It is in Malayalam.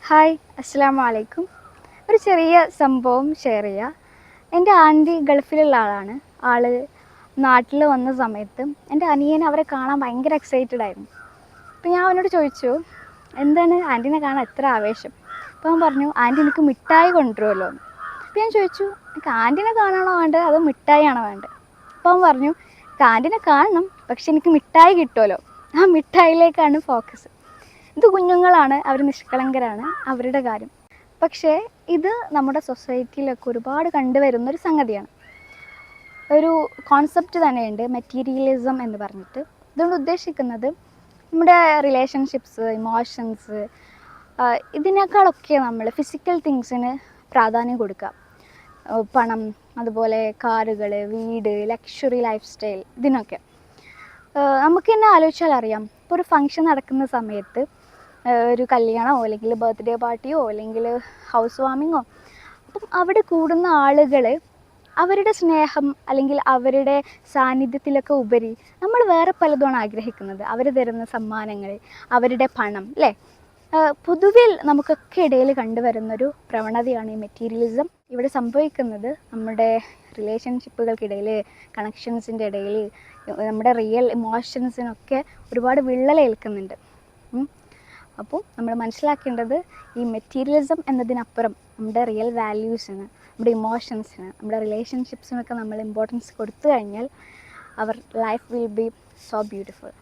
ഹായ്, അസ്സലാമു അലൈക്കും. ഒരു ചെറിയ സംഭവം ഷെയർ ചെയ്യുക. എൻ്റെ ആൻറ്റി ഗൾഫിലുള്ള ആളാണ്. ആൾ നാട്ടിൽ വന്ന സമയത്ത് എൻ്റെ അനിയൻ അവരെ കാണാൻ ഭയങ്കര എക്സൈറ്റഡ് ആയിരുന്നു. അപ്പോൾ ഞാൻ അവനോട് ചോദിച്ചു, എന്താണ് ആൻറ്റീനെ കാണാൻ എത്ര ആവേശം? അപ്പോൾ അവൻ പറഞ്ഞു, ആൻറ്റി എനിക്ക് മിഠായി കൊണ്ടുവരുമല്ലോ എന്ന്. അപ്പോൾ ഞാൻ ചോദിച്ചു, എനിക്ക് ആൻറ്റീനെ കാണാനോ വേണ്ടത് അതോ മിഠായി ആണോ വേണ്ടത്? അപ്പോൾ അവൻ പറഞ്ഞു, എനിക്ക് ആൻറ്റീനെ കാണണം, പക്ഷെ എനിക്ക് മിഠായി കിട്ടുമല്ലോ, ആ മിഠായിലേക്കാണ് ഫോക്കസ്. ഇത് കുഞ്ഞുങ്ങളാണ്, അവർ നിഷ്കളങ്കരാണ്, അവരുടെ കാര്യം. പക്ഷേ ഇത് നമ്മുടെ സൊസൈറ്റിയിലൊക്കെ ഒരുപാട് കണ്ടുവരുന്നൊരു സംഗതിയാണ്. ഒരു കോൺസെപ്റ്റ് തന്നെയുണ്ട്, മെറ്റീരിയലിസം എന്ന് പറഞ്ഞിട്ട്. ഇതുകൊണ്ട് ഉദ്ദേശിക്കുന്നത് നമ്മുടെ റിലേഷൻഷിപ്സ്, ഇമോഷൻസ്, ഇതിനേക്കാളൊക്കെ നമ്മൾ ഫിസിക്കൽ തിങ്സിന് പ്രാധാന്യം കൊടുക്കുക. പണം, അതുപോലെ കാറുകൾ, വീട്, ലക്ഷറി ലൈഫ് സ്റ്റൈൽ, ഇതിനൊക്കെ നമുക്ക് തന്നെ ആലോചിച്ചാൽ അറിയാം. ഇപ്പോൾ ഒരു ഫംഗ്ഷൻ നടക്കുന്ന സമയത്ത്, ഒരു കല്യാണമോ അല്ലെങ്കിൽ ബർത്ത്ഡേ പാർട്ടിയോ അല്ലെങ്കിൽ ഹൗസ് വാമിങ്ങോ, അപ്പം അവിടെ കൂടുന്ന ആളുകൾ അവരുടെ സ്നേഹം അല്ലെങ്കിൽ അവരുടെ സാന്നിധ്യത്തിലൊക്കെ ഉപരി നമ്മൾ വേറെ പലതുമാണ് ആഗ്രഹിക്കുന്നത്. അവർ തരുന്ന സമ്മാനങ്ങൾ, അവരുടെ പണം, അല്ലേ? പൊതുവിൽ നമുക്കൊക്കെ ഇടയിൽ കണ്ടുവരുന്നൊരു പ്രവണതയാണ് ഈ മെറ്റീരിയലിസം. ഇവിടെ സംഭവിക്കുന്നത് നമ്മുടെ റിലേഷൻഷിപ്പുകൾക്കിടയിൽ, കണക്ഷൻസിൻ്റെ ഇടയിൽ, നമ്മുടെ റിയൽ ഇമോഷൻസിനൊക്കെ ഒരുപാട് വിള്ളലേൽക്കുന്നുണ്ട്. അപ്പോൾ നമ്മൾ മനസ്സിലാക്കേണ്ടത്, ഈ മെറ്റീരിയലിസം എന്നതിനപ്പുറം നമ്മുടെ റിയൽ വാല്യൂസിന്, നമ്മുടെ ഇമോഷൻസിന്, നമ്മുടെ റിലേഷൻഷിപ്സിനൊക്കെ നമ്മൾ ഇമ്പോർട്ടൻസ് കൊടുത്തു കഴിഞ്ഞാൽ അവർ life will be so beautiful.